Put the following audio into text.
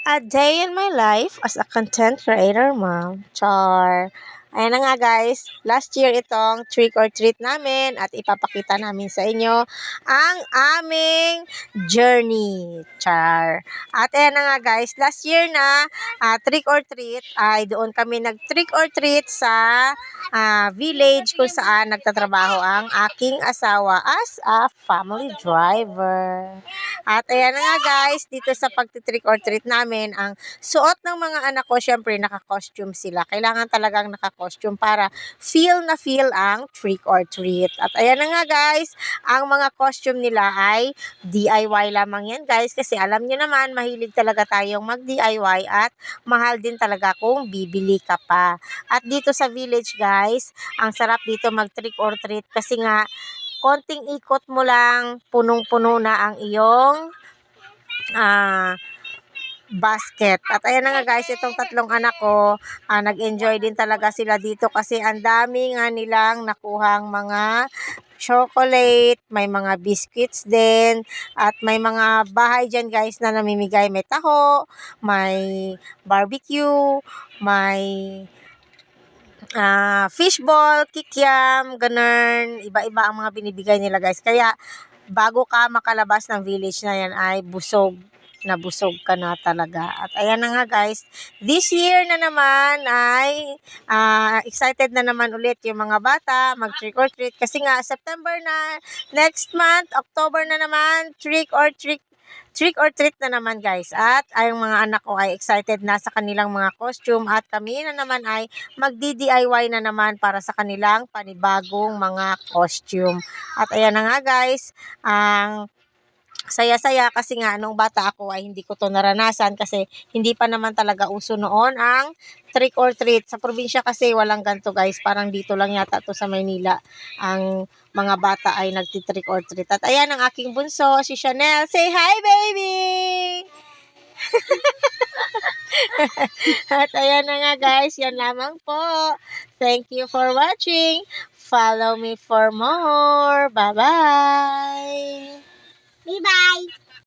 A day in my life as a content creator mom. Char. Ayan na nga guys, last year itong trick or treat namin at ipapakita namin sa inyo ang aming journey. Char. At ayan na nga guys, last year na trick or treat ay doon kami nag-trick or treat sa village kung saan nagtatrabaho ang aking asawa as a family driver. At ayan na nga guys, dito sa pagtitrick or treat namin, ang suot ng mga anak ko, syempre naka-costume sila. Kailangan talagang naka-costume para feel na feel ang trick or treat. At ayan na nga guys, ang mga costume nila ay DIY lamang yan guys, kasi alam nyo naman, mahilig talaga tayong mag-DIY at mahal din talaga kung bibili ka pa. At dito sa village guys, ang sarap dito mag-trick or treat kasi nga, konting ikot mo lang, punong-puno na ang iyong basket. At ayan na nga guys, itong tatlong anak ko, nag-enjoy din talaga sila dito kasi ang dami nga nilang nakuhang mga chocolate, may mga biscuits din, at may mga bahay dyan guys na namimigay. May taho, may barbecue, may fishball, kikiam, ganun. Iba-iba ang mga binibigay nila guys. Kaya, bago ka makalabas ng village na yan ay busog ka na talaga. At ayan na nga guys, this year na naman ay excited na naman ulit yung mga bata mag-trick or treat. Kasi nga, September na, next month, October na naman, trick or treat na naman guys. At ay mga anak ko ay excited na sa kanilang mga costume at kami na naman ay magdi-DIY na naman para sa kanilang panibagong mga costume. At ayan na nga guys, ang saya-saya kasi nga nung bata ako ay hindi ko to naranasan kasi hindi pa naman talaga uso noon ang trick or treat. Sa probinsya kasi walang ganito guys, parang dito lang yata to sa Maynila ang mga bata ay nagti-trick or treat. At ayan ang aking bunso, si Chanel. Say hi baby! At ayan na nga guys, yan lamang po. Thank you for watching. Follow me for more. Bye-bye! Bye-bye!